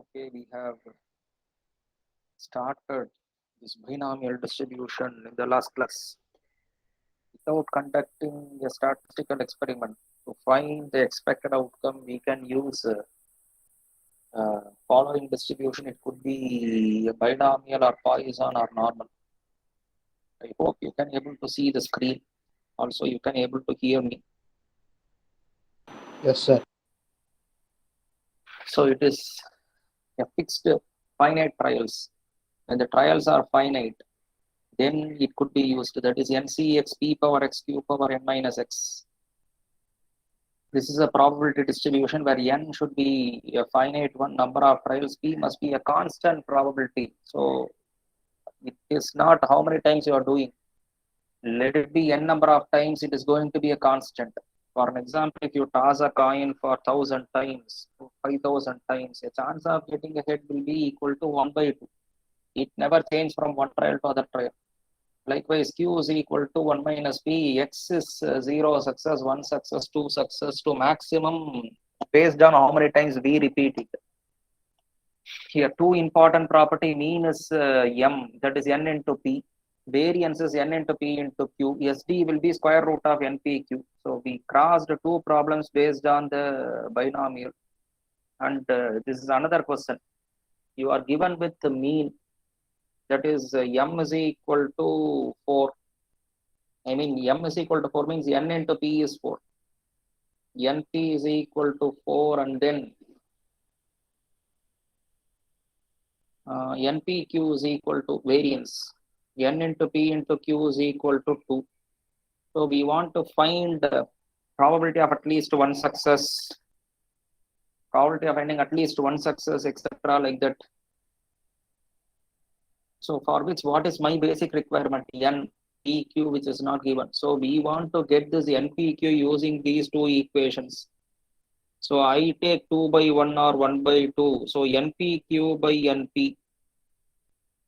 Okay, we have started this binomial distribution in the last class without conducting a statistical experiment. To find the expected outcome, we can use following distribution. It could be a binomial or Poisson or normal. I hope you can able to see the screen. Also, you can able to hear me. Yes, sir. So it is a fixed finite trials. When the trials are finite, then it could be used. That is NCX p power x q power n minus x. This is a probability distribution where n should be a finite one number of trials, p must be a constant probability. So it is not how many times you are doing. Let it be n number of times, it is going to be a constant. For an example, if you toss a coin for 1000 times, 5000 times, a chance of getting a head will be equal to 1 by 2. It never changes from one trial to other trial. Likewise, q is equal to 1 minus p. X is 0 success, 1 success, 2 success to maximum based on how many times we repeat it. Here, two important property. Mean is m, that is n into p. Variance is n into p into q. SD will be square root of npq. So we crossed two problems based on the binomial. And this is another question. You are given with the mean, that is m is equal to 4. I mean, m is equal to 4 means n into p is 4. np is equal to 4, and then npq is equal to variance. N into p into q is equal to 2. So we want to find the probability of at least one success, probability of finding at least one success, etc. like that. So for which, what is my basic requirement? NPQ, which is not given. So we want to get this NPQ using these two equations. So I take 2 by 1 or 1 by 2. So NPQ by NP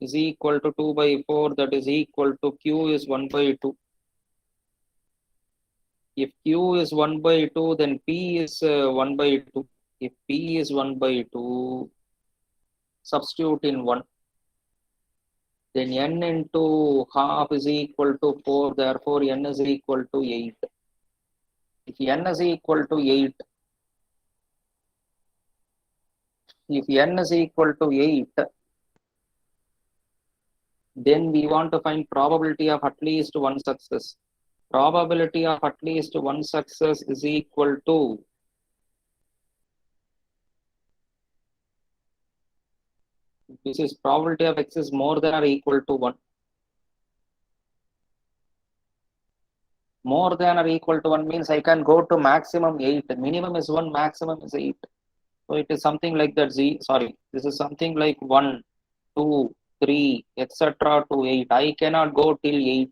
is equal to 2 by 4. That is equal to Q is 1 by 2. If Q is 1 by 2, then P is 1 by 2. If P is 1 by 2, substitute in 1. Then n into half is equal to 4. Therefore, n is equal to 8. If n is equal to 8, if n is equal to 8, then we want to find probability of at least one success. Probability of at least one success is equal to this is probability of x is more than or equal to 1. More than or equal to 1 means I can go to maximum 8. Minimum is 1, maximum is 8. So it is something like that. This is something like 1, 2, 3, etc. to 8. I cannot go till 8.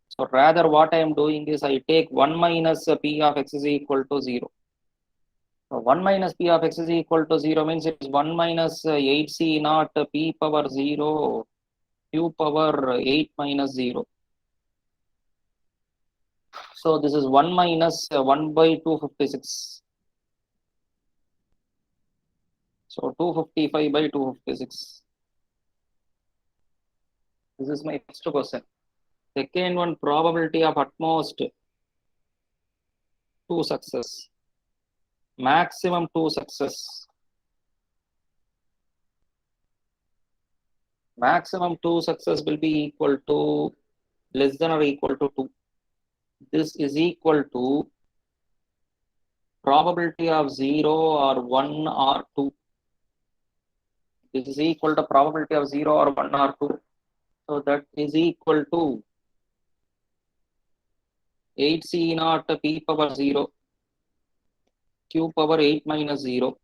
So rather what I am doing is I take 1 minus p of x is equal to 0. So 1 minus p of x is equal to 0 means it is 1 minus 8c naught p power 0 q power 8 minus 0. So this is 1 minus 1 by 256. So 255 by 256. This is my first question. Second one, probability of at most 2 success. Maximum 2 success. Maximum 2 success will be equal to less than or equal to 2. This is equal to probability of 0 or 1 or 2. This is equal to probability of 0 or 1 or 2. So that is equal to 8c naught p power 0 q power 8 minus 0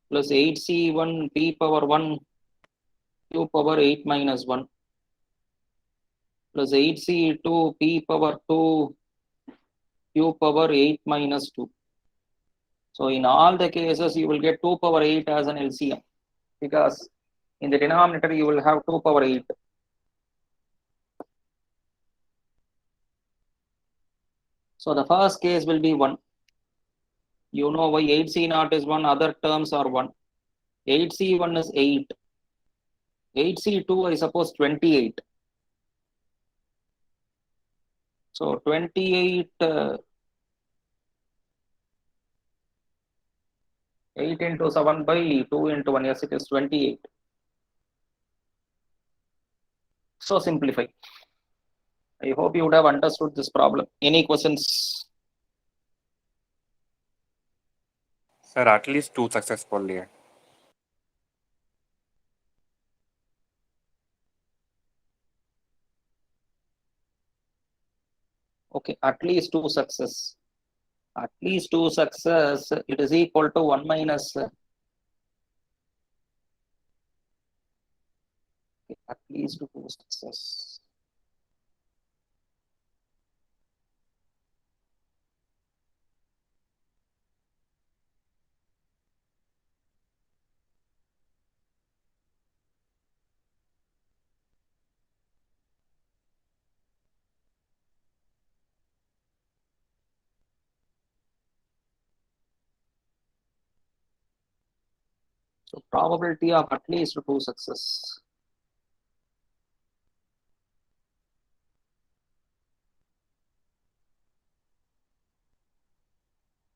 plus 8c1 p power 1 q power 8 minus 1 plus 8c2 p power 2 q power 8 minus 2. So in all the cases, you will get 2 power 8 as an LCM, because in the denominator you will have 2 power 8. So the first case will be 1. You know why 8c naught is 1, other terms are 1. 8C1 is 8. 8C2, I suppose 28. So 28, 8 into 7 by 2 into 1, yes, it is 28. So simplify. I hope you would have understood this problem. Any questions? Sir, at least 2 successfully. Okay, at least 2 success. At least 2 success, it is equal to 1 minus. At least 2 success. So probability of at least 2 success.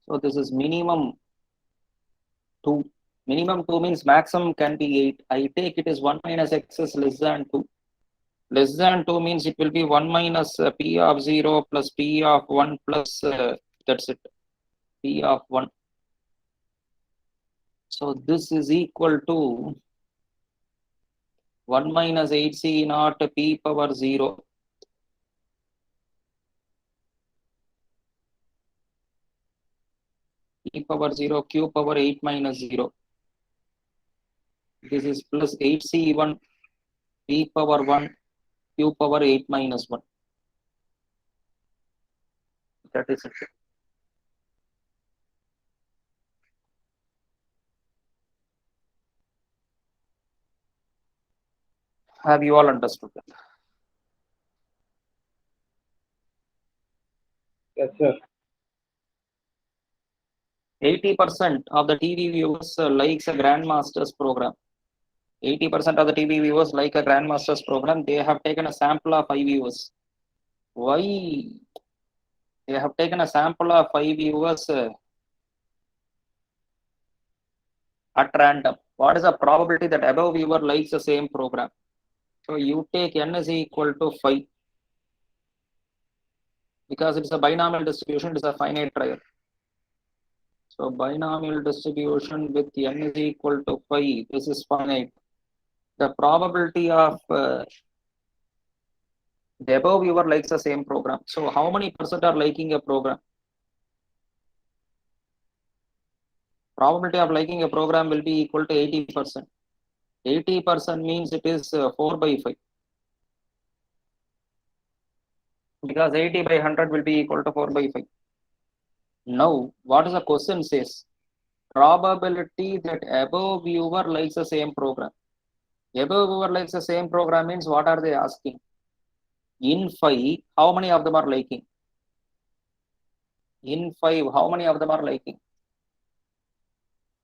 So this is minimum 2. Minimum 2 means maximum can be 8. I take it is 1 minus x is less than 2. Less than 2 means it will be 1 minus p of 0 plus p of 1 plus, that's it, p of 1. So this is equal to 1 minus 8c naught p power 0. P power 0 q power 8 minus 0. This is plus 8c1 p power 1 q power 8 minus 1. That is it. Have you all understood that? Yes, sir. 80% of the TV viewers likes a Grandmaster's program. 80% of the TV viewers like a Grandmaster's program. They have taken a sample of 5 viewers. Why they have taken a sample of 5 viewers at random? What is the probability that above viewer likes the same program? So you take n is equal to 5. Because it's a binomial distribution, it is a finite trial. So binomial distribution with n is equal to 5. This is finite. The probability of the above viewer likes the same program. So how many percent are liking a program? Probability of liking a program will be equal to 80%. 80% means it is 4 by 5. Because 80 by 100 will be equal to 4 by 5. Now, what is the question says? Probability that above viewer likes the same program. Above viewer likes the same program means what are they asking? In 5, how many of them are liking? In 5, how many of them are liking?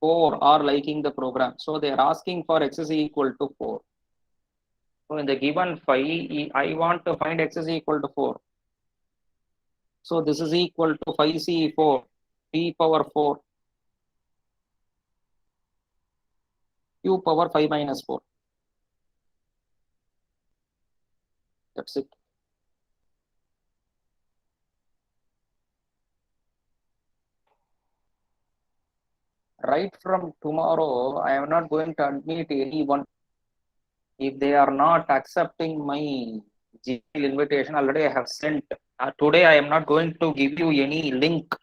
4 are liking the program. So they are asking for x is equal to 4. So in the given 5, I want to find x is equal to 4. So this is equal to 5c4 p power 4 q power 5 minus 4. That's it. Right from tomorrow, I am not going to admit anyone if they are not accepting my Gmail invitation. Already I have sent. Today I am not going to give you any link.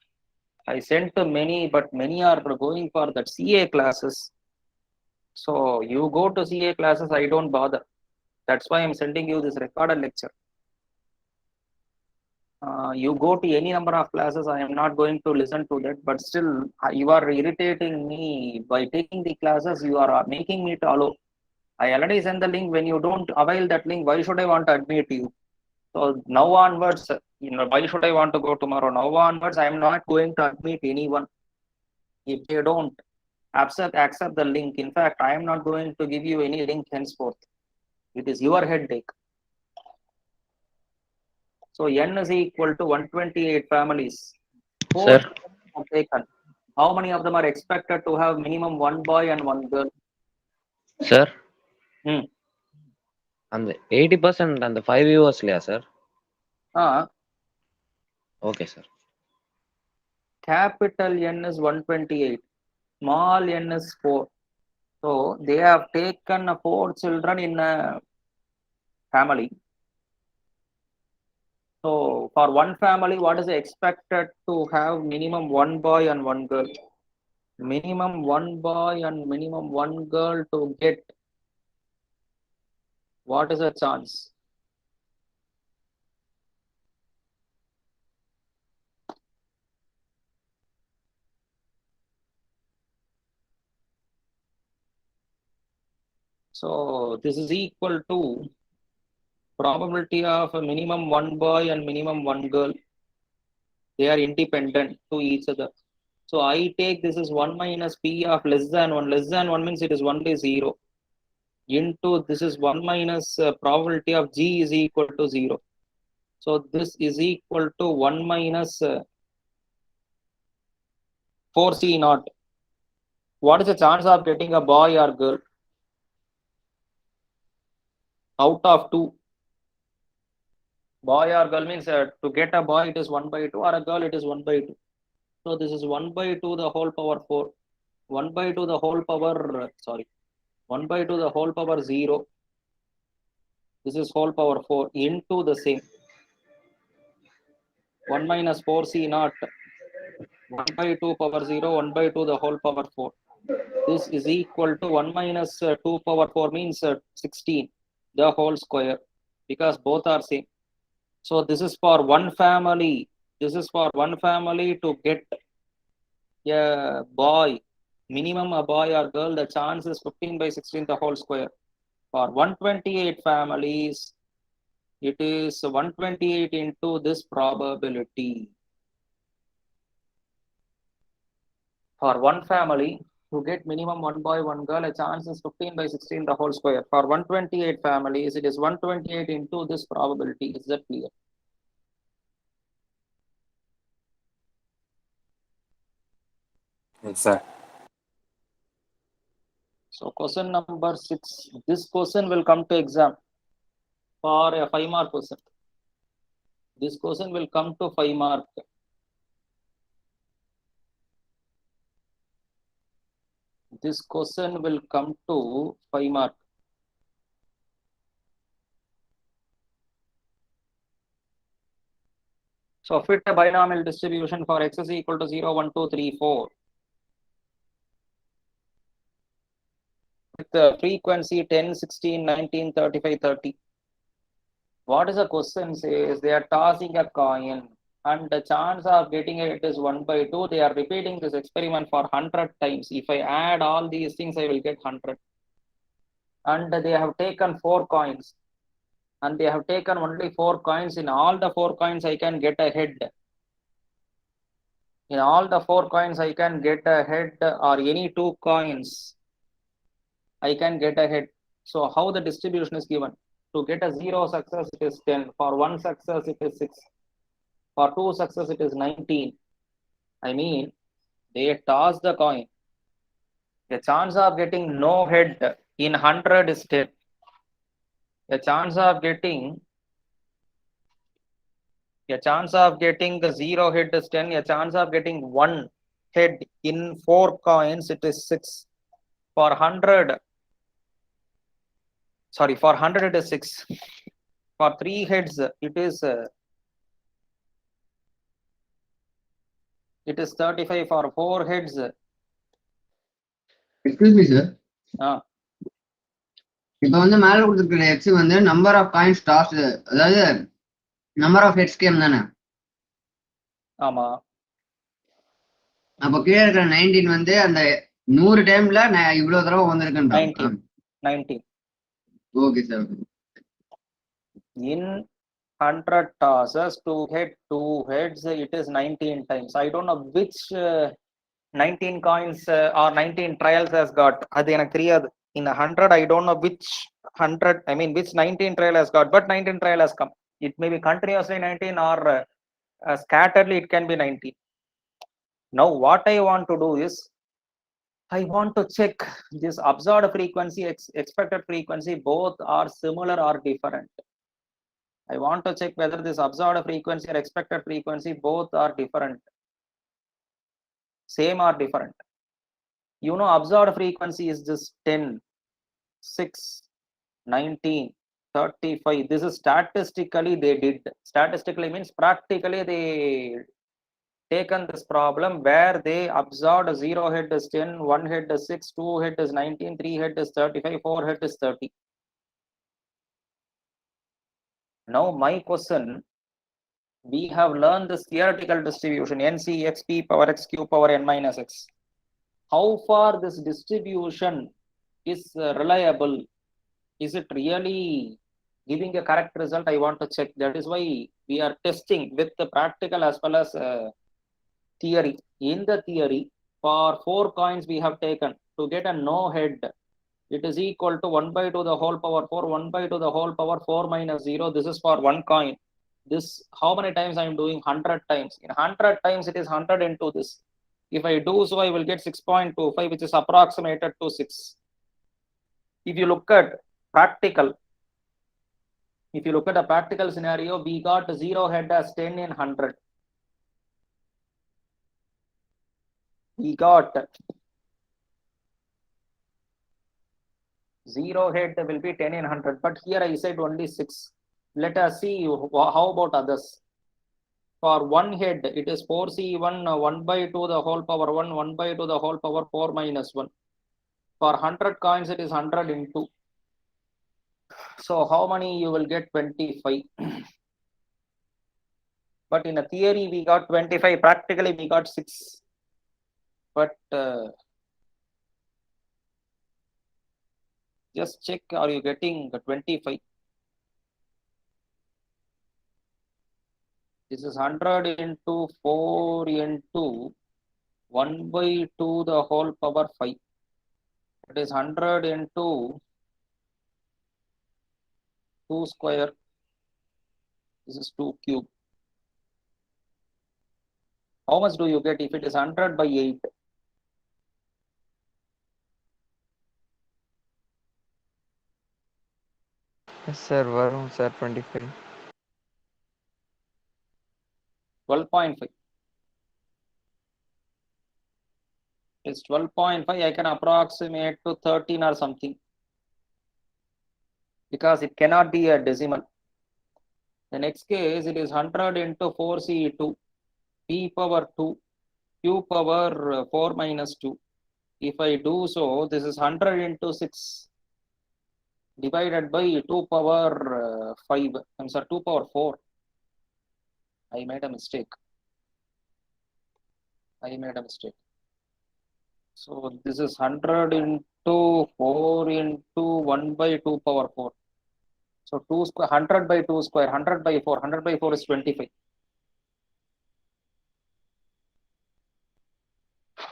I sent to many, but many are going for that CA classes. So you go to CA classes, I don't bother. That's why I'm sending you this recorded lecture. You go to any number of classes, I am not going to listen to that. But still, you are irritating me by taking the classes. You are making me to allow. I already sent the link. When you don't avail that link, why should I want to admit you? So now onwards, why should I want to go tomorrow? Now onwards, I am not going to admit anyone if they don't. Accept the link. In fact, I am not going to give you any link henceforth. It is your headache. So n is equal to 128 families. Sir. Are taken. How many of them are expected to have minimum one boy and one girl? Sir. And the 80% and the 5 viewers liya sir. Okay sir. Capital N is 128. Small n is 4. So they have taken 4 children in a family. So for one family, what is expected to have minimum one boy and one girl? Minimum one boy and minimum one girl to get. What is the chance? So this is equal to probability of a minimum one boy and minimum one girl. They are independent to each other. So I take this is 1 minus P of less than 1. Less than 1 means it is only 0. Into this is 1 minus probability of G is equal to 0. So this is equal to 1 minus 4C naught. What is the chance of getting a boy or girl? Out of 2. Boy or girl means to get a boy it is 1 by 2 or a girl it is 1 by 2. So this is 1 by 2 the whole power 4. 1 by 2 the whole power, 1 by 2 the whole power 0. This is whole power 4 into the same. 1 minus 4C naught. 1 by 2 power 0, 1 by 2 the whole power 4. This is equal to 1 minus 2 power 4 means 16 the whole square, because both are same. So this is for one family. This is for one family to get a boy, minimum a boy or girl. The chance is 15 by 16 the whole square. For 128 families, it is 128 into this probability. For one family to get minimum one boy, one girl, a chance is 15 by 16 the whole square. For 128 families, it is 128 into this probability. Is that clear? Exactly. So question number 6. This question will come to exam for a 5 mark question. This question will come to 5 mark. This question will come to 5 mark. So fit a binomial distribution for x is equal to 0, 1, 2, 3, 4. With the frequency 10, 16, 19, 35, 30. What is the question says? They are tossing a coin and the chance of getting it is 1 by 2. They are repeating this experiment for 100 times. If I add all these things, I will get 100. And they have taken 4 coins. And they have taken only 4 coins. In all the 4 coins, I can get a head. In all the 4 coins, I can get a head, or any 2 coins, I can get a head. So how the distribution is given? To get a 0 success, it is 10. For 1 success, it is 6. For 2 success, it is 19. I mean, they toss the coin. The chance of getting no head in 100 is 10. The chance of getting the 0 head is 10. A chance of getting 1 head in 4 coins, it is 6. For 100, it is 6. For 3 heads, it is 35. For 4 heads, Excuse me, sir. இப்போ வந்து மேல கொடுத்துருக்கிற X வந்து number of coins toss, அதாவது number of heads game தானே? ஆமா. அப்போ கீழே இருக்கிற 19 வந்து அந்த 100 டைம்ல இவ்வளவு தடவை வந்திருக்குன்றான். 19. Okay sir. In 100 tosses to hit 2 heads, it is 19 times. I don't know which 19 coins or 19 trials has got. அது எனக்கு தெரியாது. In 100, I don't know which 100, I mean which 19 trial has got, but 19 trial has come. It may be continuously 19 or scatteredly it can be 19. Now what I want to do is, I want to check this observed frequency, expected frequency, both are similar or different. I want to check whether this observed frequency or expected frequency both are different, same or different. You know, observed frequency is this 10, 6, 19, 35. This is statistically they did. Statistically means practically they taken this problem where they observed 0 head is 10, 1 head is 6, 2 head is 19, 3 head is 35, 4 head is 30. Now my question, we have learned this theoretical distribution nc x p power x q power n minus x. How far this distribution is reliable? Is it really giving a correct result? I want to check. That is why we are testing with the practical as well as theory. In the theory, for 4 coins we have taken to get a no head, it is equal to 1 by 2 the whole power 4, 1 by 2 the whole power 4 minus 0. This is for 1 coin. This, how many times I am doing? 100 times. In 100 times it is 100 into this. If I do so, I will get 6.25, which is approximated to 6. If you look at practical, if you look at a practical scenario, we got 0 head as 10 in 100. We got 0 head will be 10 in 100, but here I said only 6. Let us see how about others. For 1 head, it is 4c1, 1 by 2 the whole power 1, 1 by 2 the whole power 4 minus 1. For 100 coins, it is 100 into. So how many you will get? 25. But in a theory, we got 25. Practically, we got 6. But just check, are you getting 25? This is 100 into 4 into 1 by 2 the whole power 5. It is 100 into 2 square. This is 2 cube. How much do you get if it is 100 by 8? Yes, sir. Varun, sir, 25. 12.5. It's 12.5. I can approximate to 13 or something, because it cannot be a decimal. The next case, it is 100 into 4c2, p power 2, q power 4 minus 2. If I do so, this is 100 into 6 divided by 2 power 5. I'm sorry, 2 power 4. I made a mistake. So this is 100 into 4 into 1 by 2 power 4. So 2 square, 100 by 2 square, 100 by 4. 100 by 4 is 25.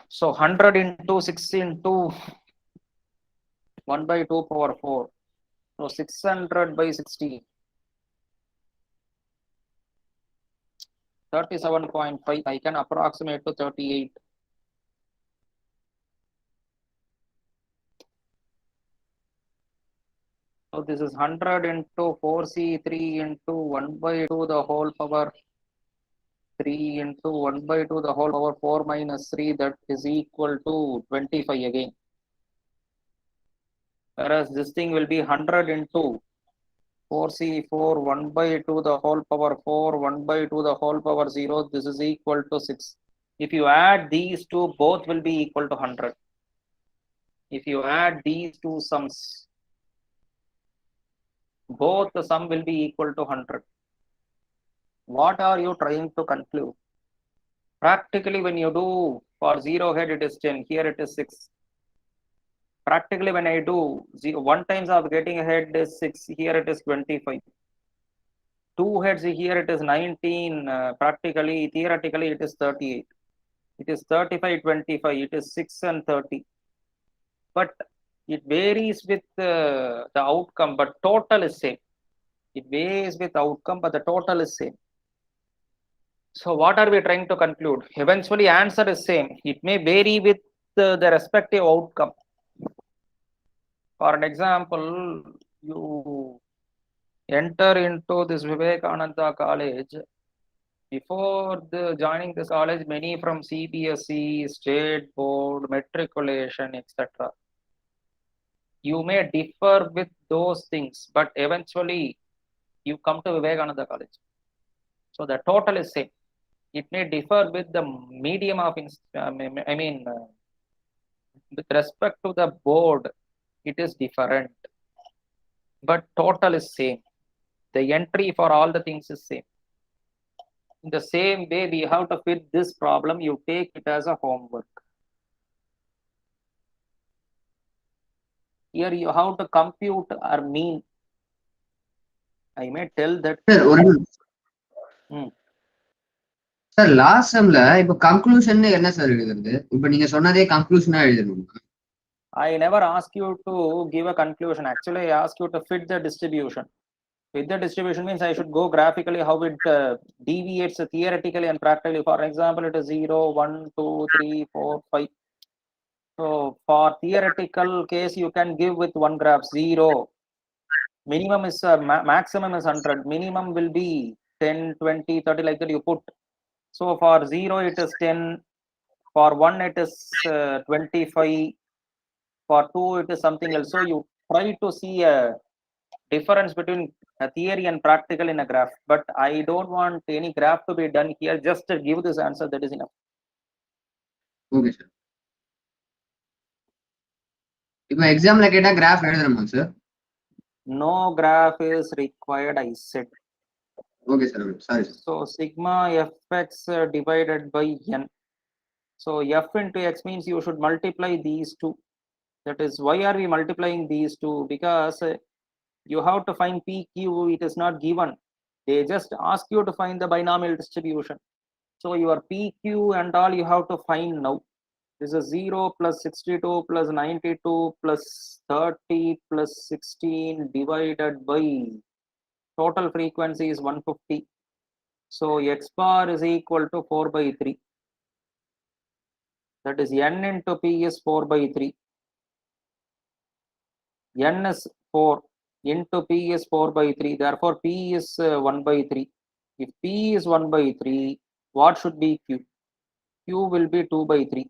So 100 into 6 into 1 by 2 power 4. So 600 by 16. 37.5. I can approximate to 38. So this is 100 into 4c3 into 1 by 2 the whole power 3 into 1 by 2 the whole power 4 minus 3, that is equal to 25 again. Whereas this thing will be 100 into 4c4 1 by 2 the whole power 4 1 by 2 the whole power 0. This is equal to 6. If you add these two, both will be equal to 100. If you add these two sums, both the sum will be equal to 100. What are you trying to conclude? Practically, when you do for 0 head, it is 10. Here it is 6. Practically, when I do 1 times of getting a head is 6. Here it is 25. 2 heads, here it is 19. Practically, theoretically, it is 38. It is 35, 25. It is 6 and 30. But it varies with the outcome, but total is same. It varies with outcome, but the total is same. So what are we trying to conclude? Eventually answer is same. It may vary with the respective outcome. For an example, you enter into this Vivekananda college. Before joining this college, many from CBSE, state board, matriculation, etc. You may differ with those things, but eventually you come to Vivekananda college. So the total is same. It may differ with the medium of, with respect to the board, it is different. But total is same. The entry for all the things is same. In the same way, we have to fit this problem. You take it as a homework. Here you have to compute or mean. I may tell that. Sir last செம்ல இப்ப conclusion என்ன sir எழுதுறது? இப்ப நீங்க சொன்னதே கன்க்ளூஷனா எழுதணும். I never ask you to give a conclusion. Actually, I ask you to fit the distribution. Fit the distribution means I should go graphically how it deviates theoretically and practically. For example, it is 0, 1, 2, 3, 4, 5. So for theoretical case, you can give with one graph 0. Minimum is maximum is 100. Minimum will be 10, 20, 30 like that you put. So for 0 it is 10. For 1 it is 25. For 2 it is something else. So you try to see a difference between a theory and practical in a graph. But I don't want any graph to be done here. Just to give this answer, that is enough. Okay, sir. இப்போ எக்ஸாம்ல கேட்டா graph எழுதணுமா sir? No graph is required, I said. Okay, sir. Sorry, sir. So sigma fx divided by n. So f into x means you should multiply these two. That is, why are we multiplying these two? Because you have to find PQ. It is not given. They just ask you to find the binomial distribution. So your PQ and all you have to find now. This is 0 plus 62 plus 92 plus 30 plus 16 divided by total frequency is 150. So x bar is equal to 4 by 3. That is n into p is 4 by 3. N is 4 into p is 4 by 3. Therefore p is 1 by 3. If p is 1 by 3, what should be q? Q will be 2 by 3.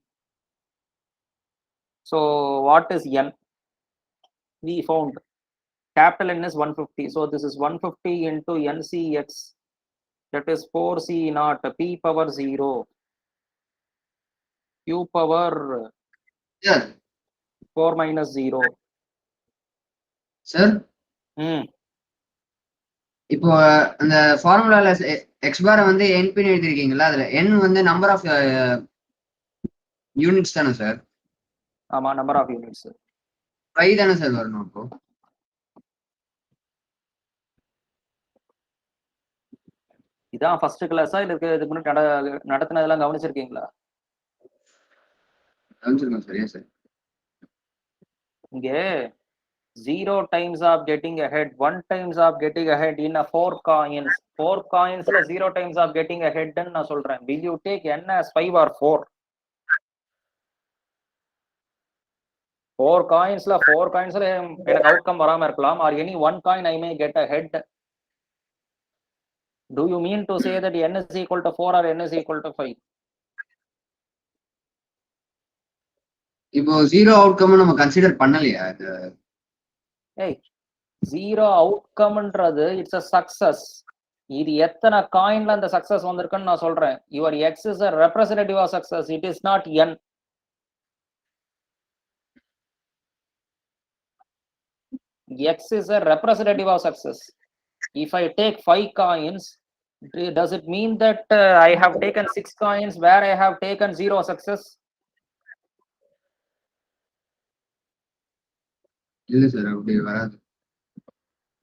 So what is n? We found capital N is 150. So this is 150 into NCX. That is 4C naught p power 0. Q power 4 minus 0. Sir இப்போ அந்த ஃபார்முலால X பாரை வந்து என்பின்னு எழுதிருக்கீங்களா? அதுல n வந்து number of units தானே sir? ஆமா, number of units. 5 தானே sir வரணும் அப்போ? இதான் ஃபர்ஸ்ட் கிளாஸா இல்ல இதுக்கு முன்னாடி நடத்தினதெல்லாம் கவனிச்சிருக்கீங்களா? கவனிச்சிருக்கேன் சார். ஏன் சார் இங்க 0 times of getting ahead, 1 times of getting ahead in a 4 coins. 4 coinsல 0 times of getting ahead ன்னு நான் சொல்றேன். Will you take n as 5 or 4? 4 coinsல எனக்கு அவுட்கம் வராம இருக்கலாம். or any one coin I may get ahead. Do you mean to say that n is equal to 4 or n is equal to 5? இப்போ 0 outcome நம்ம consider பண்ணலையா? ஏய், 0 அவுட்கம்ன்றது it's a success. இது எத்தனை காயின்ல அந்த சக்சஸ் வந்திருக்குன்னு நான் சொல்றேன். Your X is a representative of success. It is not n. X is a representative of success. If I take 5 coins, does it mean that I have taken 6 coins where I have taken 0 success? இல்ல sir, அப்படி வராது.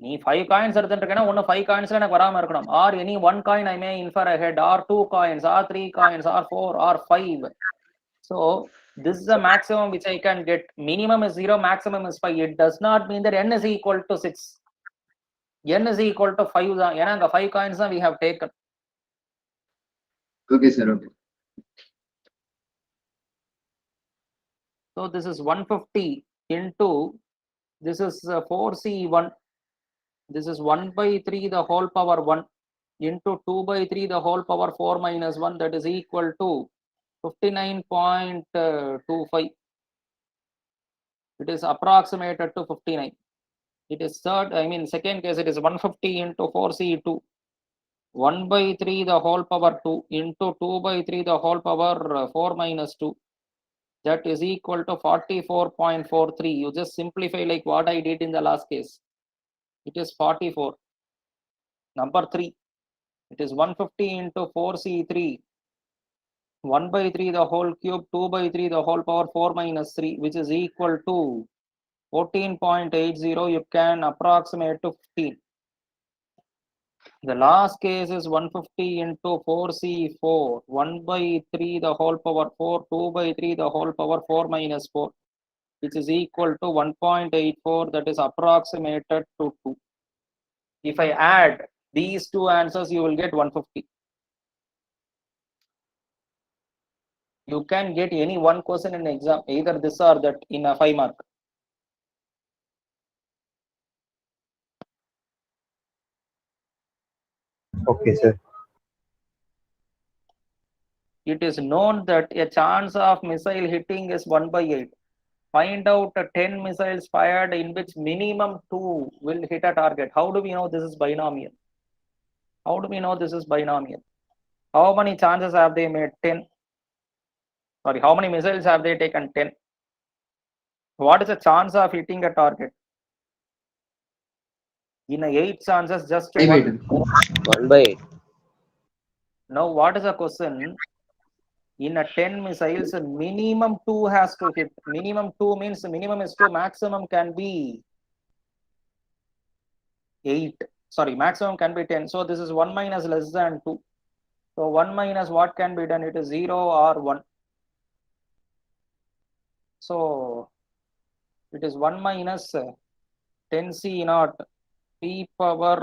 நீ 5 coins எடுத்துட்டு இருக்கேன்னா ஒன்னு 5 காயின்ஸ்ல எனக்கு வராம இருக்கணும். Or any one coin I may infer ahead, or 2 coins, or 3 coins, or 4, or 5. So this is the maximum which I can get. Minimum is 0, maximum is 5. It does not mean that n is equal to 6. N is equal to 5 தான். ஏன்னா அந்த 5 coins தான் we have taken. Okay sir, okay. So this is 150 into, this is 4C1. This is 1 by 3 the whole power 1 into 2 by 3 the whole power 4 minus 1, that is equal to 59.25. It is approximated to 59. It is third, I mean second case, it is 150 into 4C2. 1 by 3 the whole power 2 into 2 by 3 the whole power 4 minus 2. That is equal to 44.43. You just simplify like what I did in the last case. It is 44. Number 3. It is 150 into 4C3. 1 by 3 the whole cube, 2 by 3 the whole power 4 minus 3, which is equal to 14.80. You can approximate to 15. The last case is 150 into 4C4. 1 by 3 the whole power 4, 2 by 3 the whole power 4 minus 4, which is equal to 1.84. That is approximated to 2. If I add these two answers, you will get 150. You can get any one question in exam, either this or that, in a 5 mark. Okay, sir. It is known that a chance of missile hitting is 1 by 8. Find out 10 missiles fired in which minimum 2 will hit a target. How do we know this is binomial? How do we know this is binomial? How many chances have they made? 10. Sorry, how many missiles have they taken? 10. What is the chance of hitting a target? In 8 chances, just 1. 1 by 8. Now, what is the question? In a 10 missiles, minimum 2 has to hit. Minimum 2 means minimum is 2, maximum can be 8. Sorry, maximum can be 10. So this is 1 minus less than 2. So 1 minus what can be done? It is 0 or 1. So it is 1 minus 10C naught p power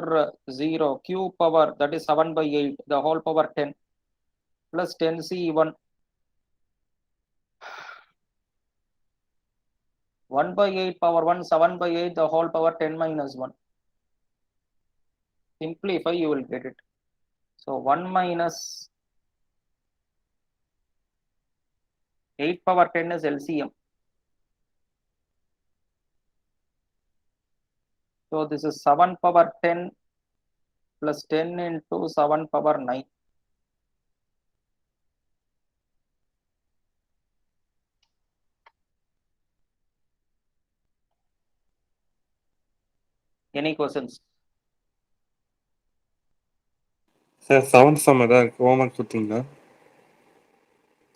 0 q power, that is 7 by 8 the whole power 10 plus 10C1. 1 by 8 power 1, 7 by 8 the whole power 10 minus 1. Simplify, you will get it. So 1 minus 8 power 10 is LCM. So this is 7 power 10 plus 10 into 7 power 9. Any questions? Sir seventh some ஏதாவது homework கொடுத்தீங்களா?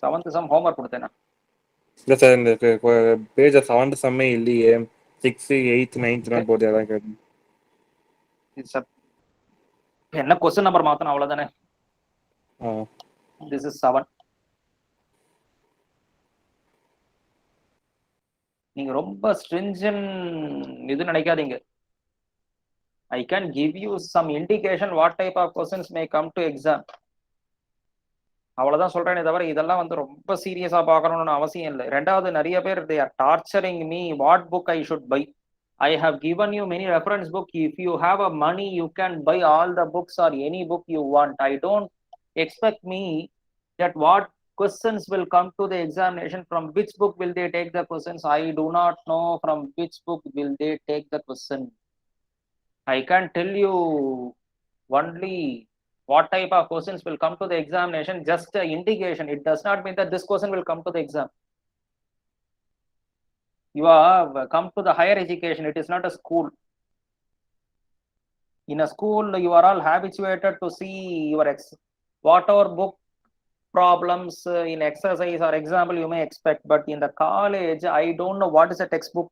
7th sum homework கொடுத்தேனா? இல்லை sir, இந்த page seventh சம்மே இல்லையே. 6, 8, 9 போது அதான் கேட்டேன். என்ன question number மாத்தணும் அவ்வளவுதானே. This is 7. நீங்க ரொம்ப stringent இது நினைக்காதீங்க. I can give you some indication what type of questions may come to exam. அவ்வளவுதான் சொல்றேனே தவிர இதெல்லாம் வந்து ரொம்ப சீரியஸா பார்க்கணும்னு அவசியம் இல்லை. ரெண்டாவது, நிறைய பேர் they are torturing me what book I should buy. I have given you many reference book. If you have a money, you can buy all the books or any book you want. I don't expect me that what questions will come to the examination, from which book will they take the questions. I do not know from which book will they take the question. I can tell you only what type of questions will come to the examination, just an indication. It does not mean that this question will come to the exam. You have come to the higher education. It is not a school. In a school, you are all habituated to see your whatever book problems in exercise or example you may expect. But in the college, I don't know what is a textbook,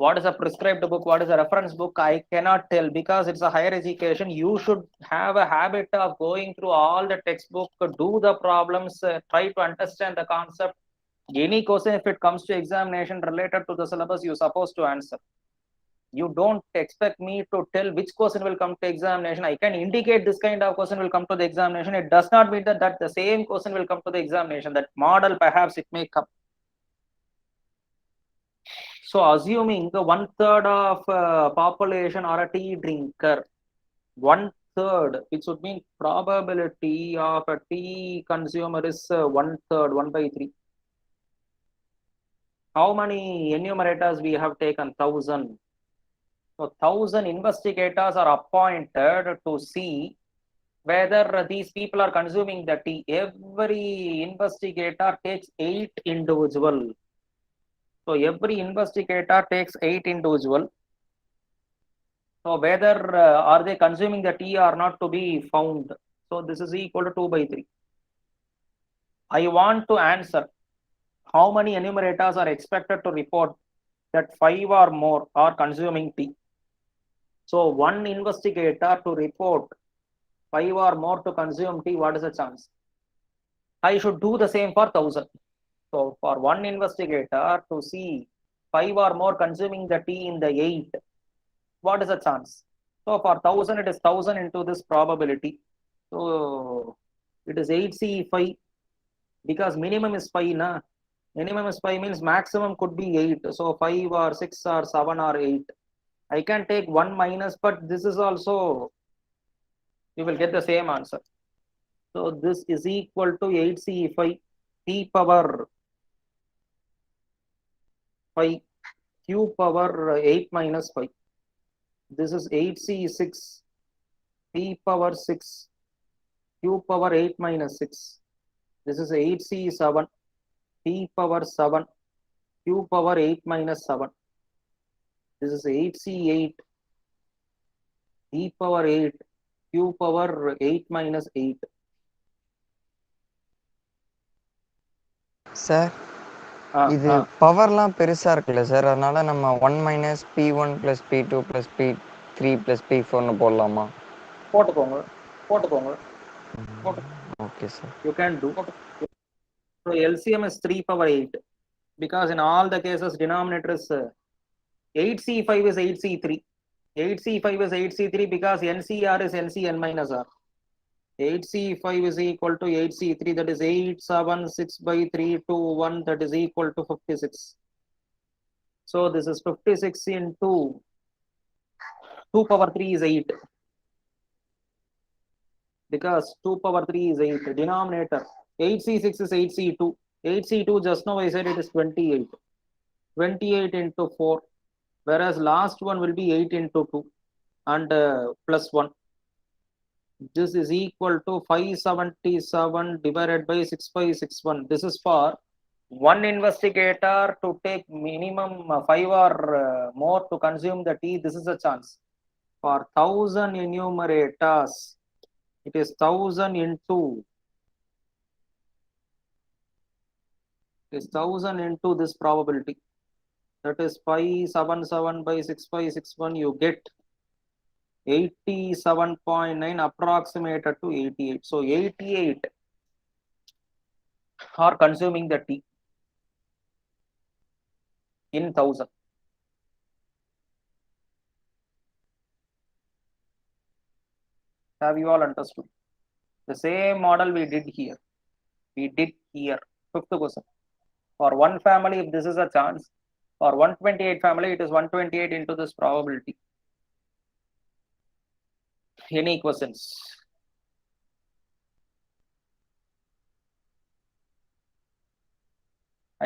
What is a prescribed book? What is a reference book? I cannot tell, because it's a higher education. You should have a habit of going through all the textbook, do the problems, try to understand the concept. Any question, if it comes to examination related to the syllabus, you're supposed to answer. You don't expect me to tell which question will come to examination. I can indicate this kind of question will come to the examination. It does not mean that the same question will come to the examination. That model, perhaps it may come. So assuming the 1/3 of population are a tea drinker, 1/3, which would mean probability of a tea consumer is 1/3, 1/3. How many enumerators we have taken? 1000. So 1000 investigators are appointed to see whether these people are consuming the tea. Every investigator takes 8 individual. So every investigator takes 8 individual. So whether are they consuming the tea or not to be found. So this is equal to 2/3. I want to answer how many enumerators are expected to report that 5 or more are consuming tea. So one investigator to report 5 or more to consume tea, what is the chance? I should do the same for 1000. So for one investigator to see 5 or more consuming the tea in the 8, what is the chance? So for 1000, it is 1000 into this probability. So it is 8C5, because minimum is 5, na? Minimum is 5 means maximum could be 8. So 5 or 6 or 7 or 8. I can take 1 minus, but this is also, you will get the same answer. So this is equal to 8C5 t power 5 q power 8 minus 5. This is 8C6 t power 6 q power 8 minus 6. This is 8C7 t power 7 q power 8 minus 7. This is 8C8 t power 8 q power 8 minus 8. Sir இது பவர்லாம் பெருசா இருக்குல்ல sir, அதனால நம்ம 1 minus P1 + P2 + P3 + P4 போடலாமா? போட்டுக்கோங்க. Okay sir. You can do. So LCM is 3 power 8, because in all the cases denominator is 8C5 is 8C3. 8C5 is 8C3 because NCR is NCN minus R. 8C5 is equal to 8C3, that is 8, 7, 6/3, 2, 1, that is equal to 56. So this is 56 into 2 power 3 is 8. Because 2 power 3 is 8. Denominator 8C6 is 8C2. 8C2 just now I said it is 28. 28 into 4. Whereas last one will be 8 into 2 and plus 1. This is equal to 577 divided by 6561. This is for one investigator to take minimum 5 or more to consume the tea. This is a chance. For 1000 enumerators, it is 1000 into this probability. That is 577 by 6561. You get 87.9 approximated to 88. So 88 are consuming the tea in 1000. Have you all understood? The same model we did here. Fifth question. For one family, if this is a chance, for 128 family, it is 128 into this probability. Any questions?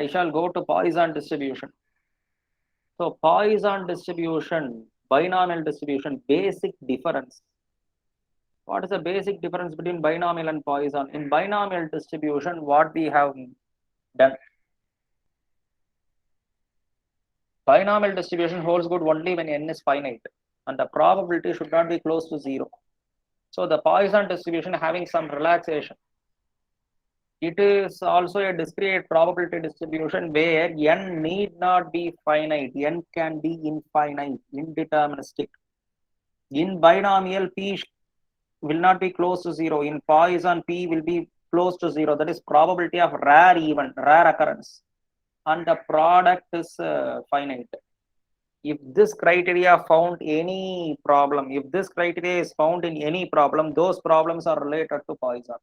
I shall go to Poisson distribution. So Poisson distribution, binomial distribution, basic difference. What is the basic difference between binomial and Poisson? In binomial distribution, what we have done? Binomial distribution holds good only when n is finite and the probability should not be close to 0. So the Poisson distribution having some relaxation. It is also a discrete probability distribution where n need not be finite, n can be infinite, indeterministic. In binomial, p will not be close to 0. In Poisson, p will be close to 0. That is probability of rare event, rare occurrence. And the product is finite. If this criteria found any problem, if this criteria is found in any problem, those problems are related to Poisson.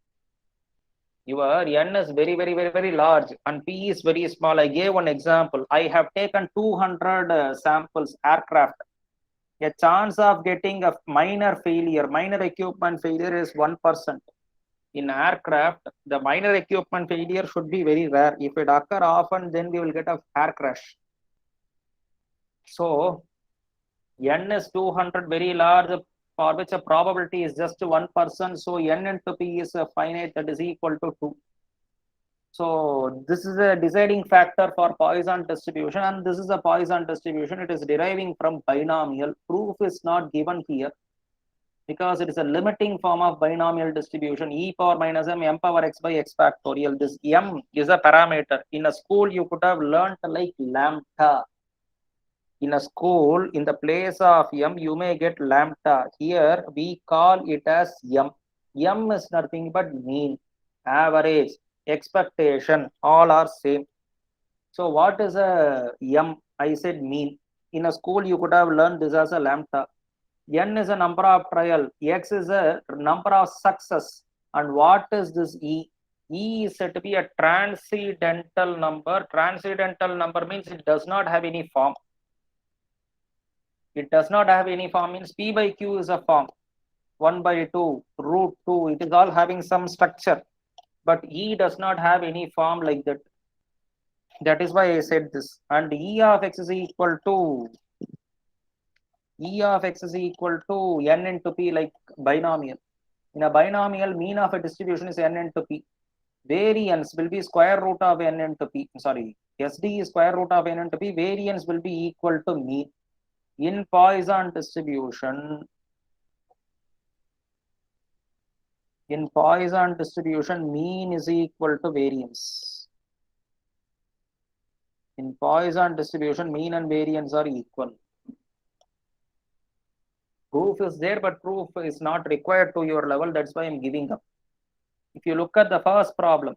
Your n is very large and p is very small. I gave one example. I have taken 200 samples aircraft. A chance of getting a minor failure, minor equipment failure is 1%. In aircraft, the minor equipment failure should be very rare. If it occur often, then we will get a air crash. So n is 200, very large, for which a probability is just 1%. So n into p is a finite, that is equal to 2. So this is a deciding factor for Poisson distribution, and this is a Poisson distribution. It is deriving from binomial. Proof is not given here because it is a limiting form of binomial distribution. E power minus m power x by x factorial. This m is a parameter. In a school, you could have learnt like lambda. In a school, in the place of m, you may get lambda. Here, we call it as m. M is nothing but mean, average, expectation, all are same. So what is a m? I said mean. In a school, you could have learned this as a lambda. N is a number of trial. X is a number of success. And what is this E? E is said to be a transcendental number. Transcendental number means it does not have any form. It does not have any form means P by Q is a form. 1 by 2, root 2. It is all having some structure. But E does not have any form like that. That is why I said this. And E of x is equal to n into p, like binomial. In a binomial, mean of a distribution is n into p. Variance will be square root of n into p. Sorry, SD is square root of n into p. Variance will be equal to mean. In Poisson distribution, mean is equal to variance. In Poisson distribution, mean and variance are equal. Proof is there, but proof is not required to your level. That's why I'm giving up. If you look at the first problem,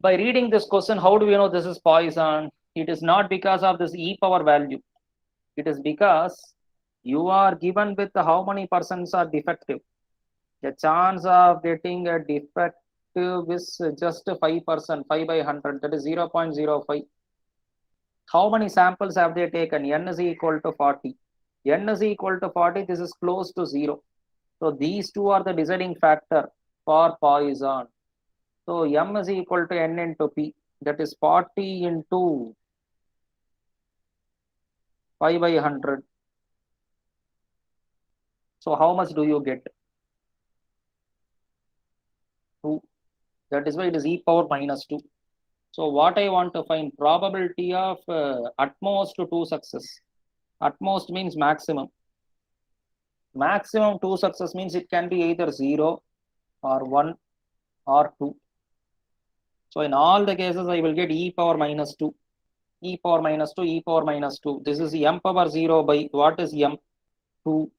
by reading this question, how do we know this is Poisson? It is not because of this e power value. It is because you are given with how many persons are defective. The chance of getting a defective is just 5%, 5 by 100, that is 0.05. How many samples have they taken? N is equal to 40. N is equal to 40, this is close to 0. So these two are the deciding factor for Poisson. So m is equal to n into p, that is 40 into 5 by 100. So how much do you get? 2. That is why it is e power minus 2. So what I want to find, probability of at most 2 success. At most means maximum. Maximum 2 success means it can be either 0 or 1 or 2. So in all the cases, I will get e power minus 2. E power minus 2, e power minus 2. This is m power 0 by, what is m? 2.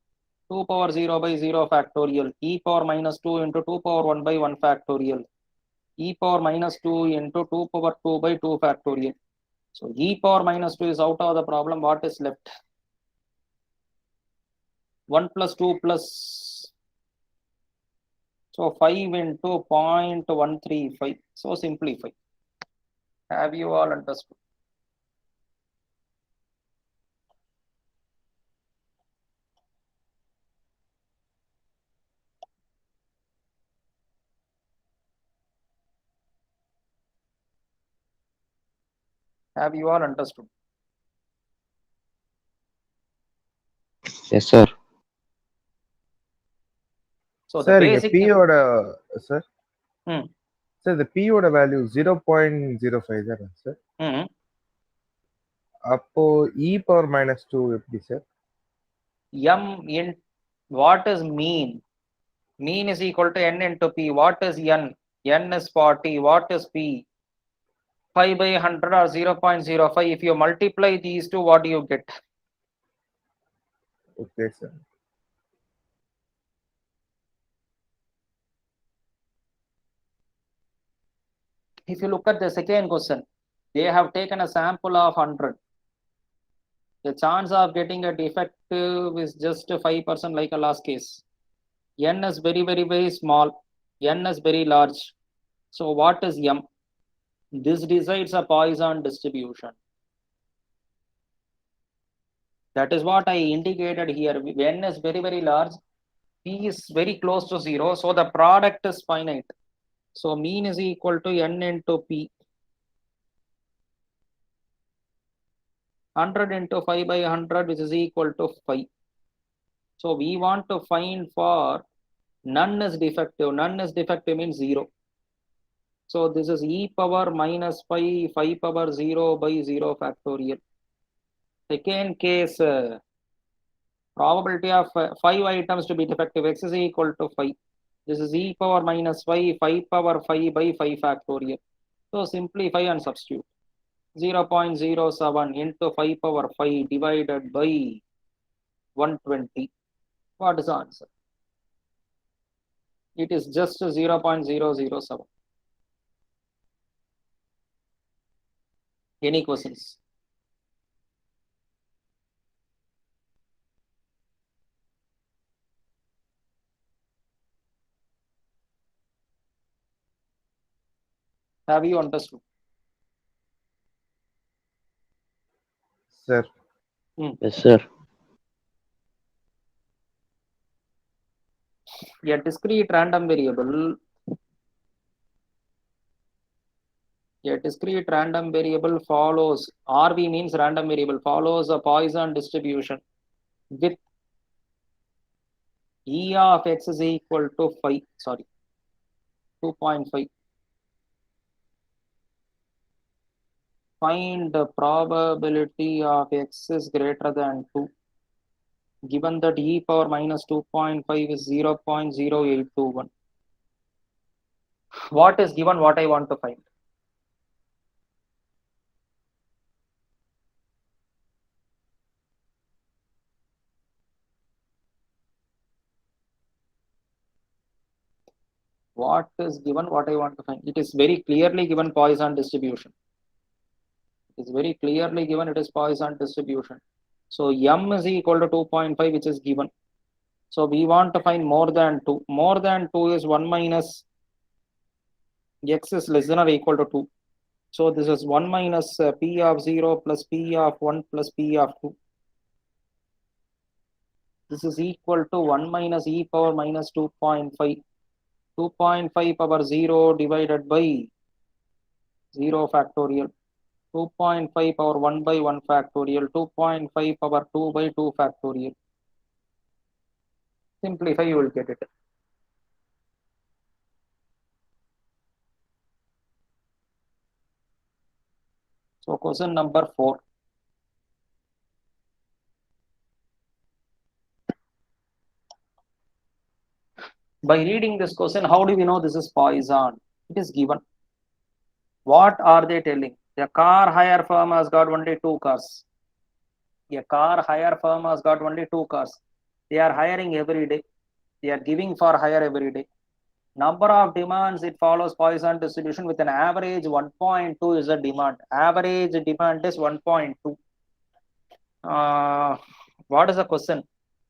2 power 0 by 0 factorial. E power minus 2 into 2 power 1 by 1 factorial. E power minus 2 into 2 power 2 by 2 factorial. So e power minus 2 is out of the problem. What is left? 1 plus 2 plus, so 5 into 0.135. So simplify. Have you all understood? Have you all understood? Yes, sir. So Sir, the இங்க basic P ஓட sir. Hmm. Sir, the P ஓட value 0.05 தானே sir? அப்போ e power minus 2 எப்படி sir? m in, what is mean? Mean is equal to n into p. What is n? N is 40. What is P? 5 by 100 or 0.05. If you multiply these two, what do you get? Okay, sir. If you look at the second question, they have taken a sample of 100. The chance of getting a defective is just 5% like a last case. N is very, very, very small. N is very large. So what is M? This decides a Poisson distribution. That is what I indicated here. When N is very, very large, P is very close to 0. So the product is finite. So mean is equal to N into P. 100 into 5 by 100, which is equal to 5. So we want to find for none is defective. None is defective means 0. So this is e power minus 5, 5 power 0 by 0 factorial. Second case, probability of 5 items to be defective, x is equal to 5. This is e power minus 5, 5 power 5 by 5 factorial. So simplify and substitute. 0.07 into 5 power 5 divided by 120. What is the answer? It is just 0.007. Any questions? Have you understood? Sir. Yes, sir. A discrete random variable. A discrete random variable follows, RV means random variable, follows a Poisson distribution with E of x is equal to 5, sorry, 2.5. Find the probability of x is greater than 2. Given that e power minus 2.5 is 0.0821. What is given? What I want to find? What is given? What I want to find? It is very clearly given Poisson distribution. It is very clearly given. It is Poisson distribution. So m is equal to 2.5, which is given. So we want to find more than 2. More than 2 is 1 minus x is less than or equal to 2. So this is 1 minus p of 0 plus p of 1 plus p of 2. This is equal to 1 minus e power minus 2.5. 2.5 power 0 divided by 0 factorial. 2.5 power 1 by 1 factorial. 2.5 power 2 by 2 factorial. Simplify, you will get it. So question number 4. By reading this question, how do we know this is Poisson? It is given. What are they telling? The car hire firm has got only 2 cars. A car hire firm has got only 2 cars. They are hiring every day. They are giving for hire every day. Number of demands, it follows Poisson distribution with an average 1.2 is the demand. Average demand is 1.2. What is the question?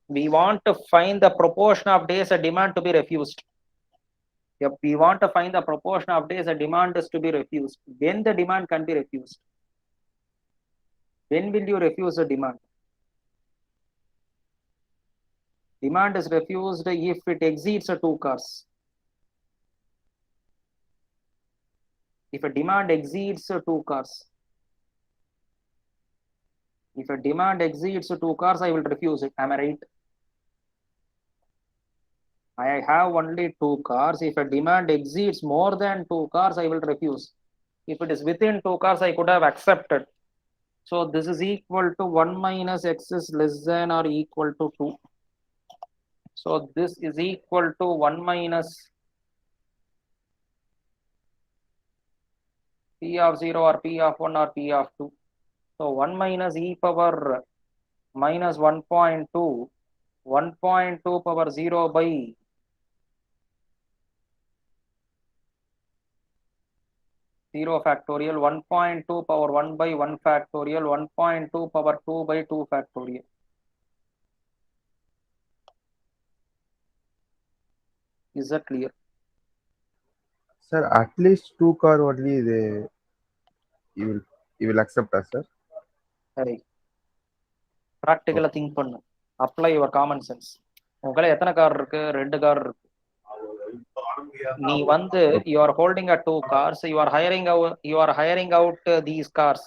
We want to find the proportion of days a demand to be refused. If we want to find the proportion of days a demand is to be refused, when the demand can be refused? When will you refuse the demand? Demand is refused if it exceeds 2 cars. If a demand exceeds 2 cars. If a demand exceeds 2 cars, I will refuse it. Am I right? I have only 2 cars. If a demand exceeds more than 2 cars, I will refuse. If it is within 2 cars, I could have accepted. So this is equal to 1 minus x is less than or equal to 2. So this is equal to 1 minus P of 0 or P of 1 or P of 2. So 1 minus e power minus 1.2, 1.2 power 0 by 0 factorial, 1.2 power 1 by 1 factorial, 1.2 power 2 by 2 factorial. Is that clear? Sir, at least 2 car only you will accept us, sir. Hey, practical think பண்ணு. Apply your common sense. உங்களே எத்தனை car இருக்கு? 2 car இருக்கு. நீ வந்து you are holding a 2 cars, you are hiring out these cars.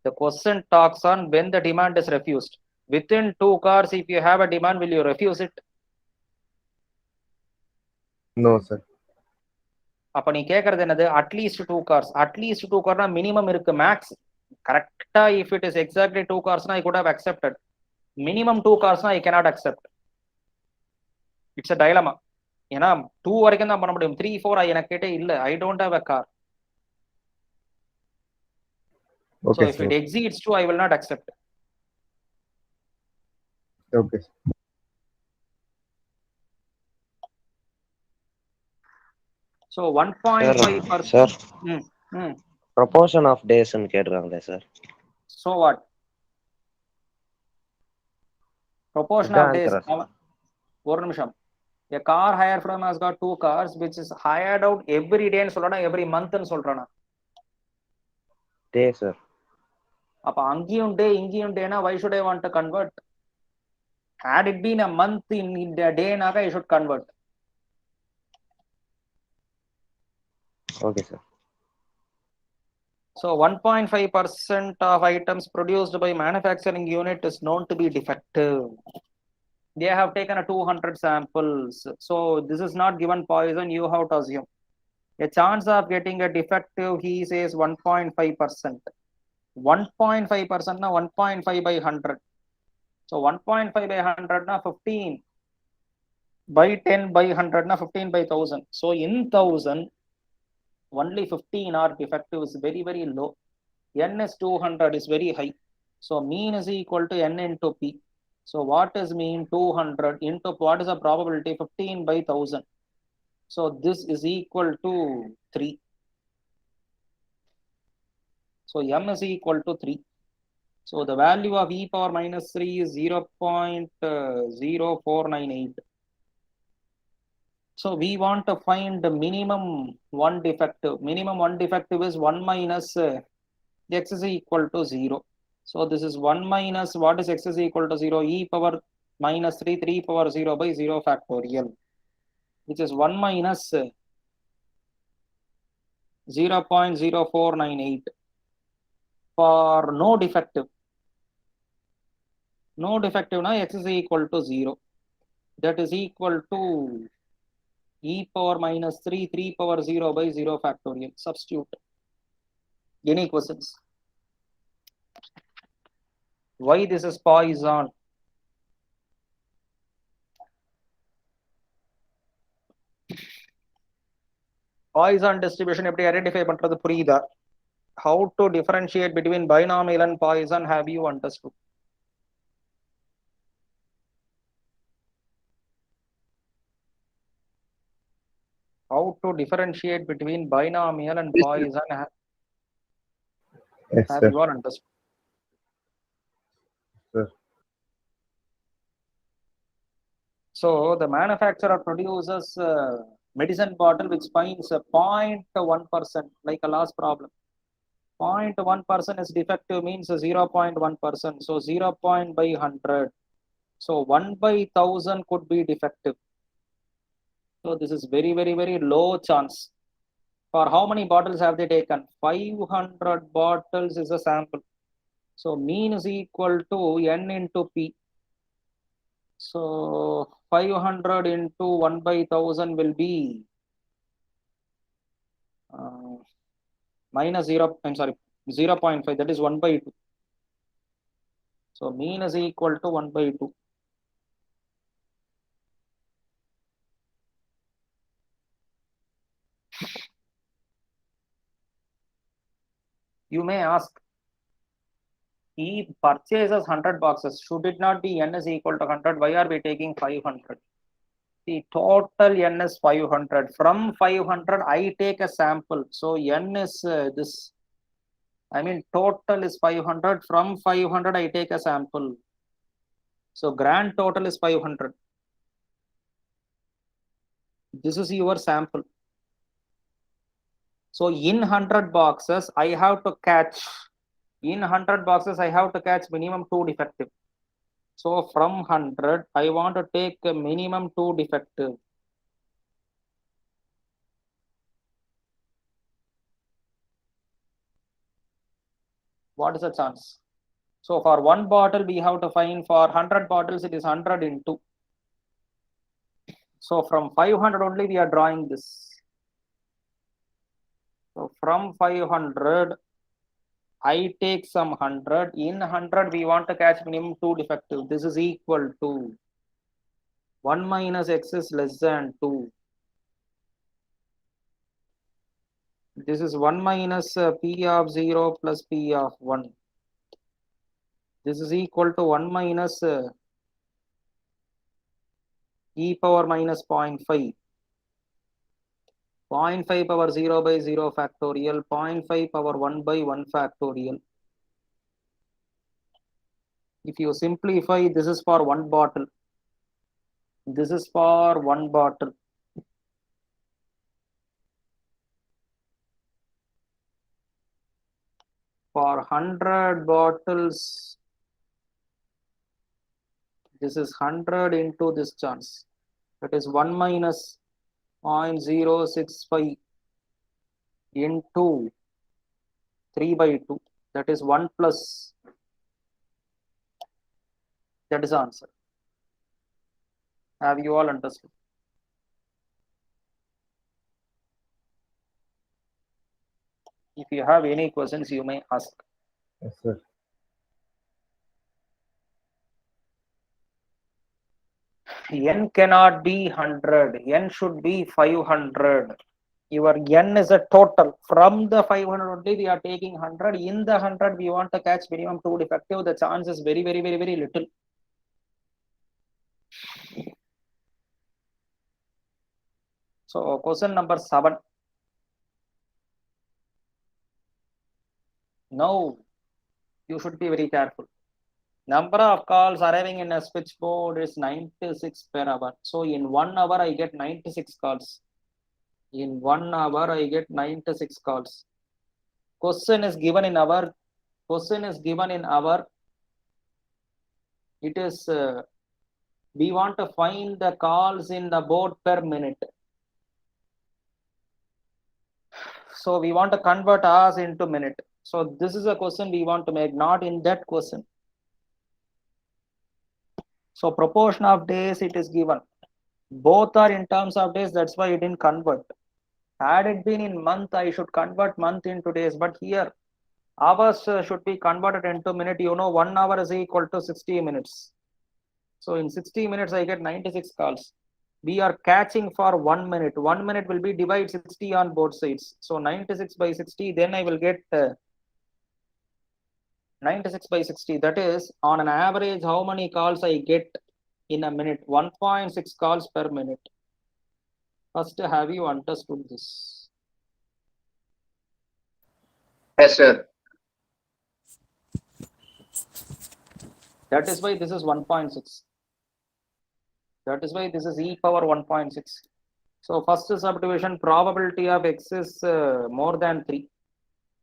The question talks on when the demand is refused. Within 2 cars, if you have a demand, will you refuse it? No, sir. அப்ப நீ கேக்குறது என்னது? At least 2 cars. At least 2 கார்னா minimum இருக்கு, max கரெக்டா. If it is exactly 2 கார்ஸ்னா I could have accepted. Minimum 2 கார்ஸ்னா I cannot accept. It's a dilemma. ஏன்னா 2 வரைக்கும் தான் பண்ண முடியும். 3 4 எனக்கு கேட்டே இல்ல. I don't have a car. So Okay, if sir. it exceeds 2, I will not accept. Okay. So 1.5%. Sir, Hmm. proportion of days ன்னு கேட்டிருக்காங்களே சார். So what? Proportion இதான் of days. answer. ஒரு நிமிஷம். A car hired from has got 2 cars which is hired out every day ன்னு சொல்றானா every month ன்னு சொல்றானா? Day, sir. அப்ப அங்கேயும் டே இங்கேயும் டேனா why should I want to convert? Had it been a month in the day naga I should convert. Okay, sir. So 1.5% of items produced by manufacturing unit is known to be defective. They have taken a 200 samples. So this is not given Poisson, you have to assume. A chance of getting a defective, he says 1.5%. 1.5% na 1.5 by 100. So 1.5 by 100 na 15 by 10 by 100 na 15 by 1000. So in 1000, only 15 are defective, is very, very low. N is 200 is very high. So mean is equal to N into P. So what is mean? 200 into what is the probability? 15 by 1000. So this is equal to 3. So M is equal to 3. So the value of e power minus 3 is 0.0498. So we want to find the minimum one defective. Minimum one defective is 1 minus x is equal to 0. So this is 1 minus what is x is equal to 0? E power minus 3, 3 power 0 by 0 factorial, which is 1 minus 0.0498 for no defective. No defective now x is equal to 0. That is equal to e power minus 3, 3 power 0 by 0 factorial. Substitute. Any questions? Why this is Poisson? Poisson distribution எப்படி identify பண்றது புரியுதா? How to differentiate between binomial and Poisson, have you understood? How to differentiate between binomial and Poisson, Yes, have sir. you all understood? Sir. So the manufacturer produces a medicine bottle which finds a 0.1%, like a last problem. 0.1% is defective, means 0.1%. So 0. by 100. So 1 by 1000 could be defective. So this is very, very, very low chance. For how many bottles have they taken? 500 bottles is a sample. So mean is equal to N into P. So 500 into 1 by 1000 will be minus 0, I'm sorry, 0.5, that is 1 by 2. So mean is equal to 1 by 2. You may ask, he purchases 100 boxes. Should it not be n is equal to 100? Why are we taking 500? The total n is 500. From 500, I take a sample. So n is this. I mean, total is 500. From 500, I take a sample. So grand total is 500. This is your sample. So in 100 boxes, I have to catch. In 100 boxes, I have to catch minimum 2 defective. So from 100, I want to take a minimum 2 defective. What is the chance? So for one bottle, we have to find. For 100 bottles, it is 100 into. So from 500 only, we are drawing this. So from 500, I take some 100. In 100, we want to catch minimum 2 defective. This is equal to 1 minus x is less than 2. This is 1 minus p of 0 plus p of 1. This is equal to 1 minus e power minus 0.5. 0.5 power 0 by 0 factorial, 0.5 power 1 by 1 factorial. If you simplify, this is for one bottle. This is for one bottle. For 100 bottles, this is 100 into this chance. That is 1 minus 0.065 into 3 by 2. That is 1 plus. That is the answer. Have you all understood? If you have any questions, you may ask. Yes, sir. N cannot be 100. N should be 500. Your n is a total. From the 500 only, we are taking 100. In the 100, we want to catch minimum 2 defective. The chance is very, very, very, very little. So question number 7. Now, you should be very careful. Number of calls arriving in a switchboard is 96 per hour. So in 1 hour, I get 96 calls. In 1 hour, I get 96 calls. Question is given in hour. Question is given in hour. It is, we want to find the calls in the board per minute. So we want to convert hours into minute. So this is a question we want to make, not in that question. So proportion of days, it is given. Both are in terms of days, that's why it didn't convert. Had it been in month, I should convert month into days, but here hours should be converted into minute. You know, 1 hour is equal to 60 minutes. So in 60 minutes, I get 96 calls. We are catching for 1 minute. 1 minute will be divide 60 on both sides. So 96 by 60, then I will get 96 by 60. That is, on an average, how many calls I get in a minute? 1.6 calls per minute. First, have you understood this? Yes, sir. That is why this is 1.6. That is why this is e power 1.6. So first subdivision, probability of x is more than 3.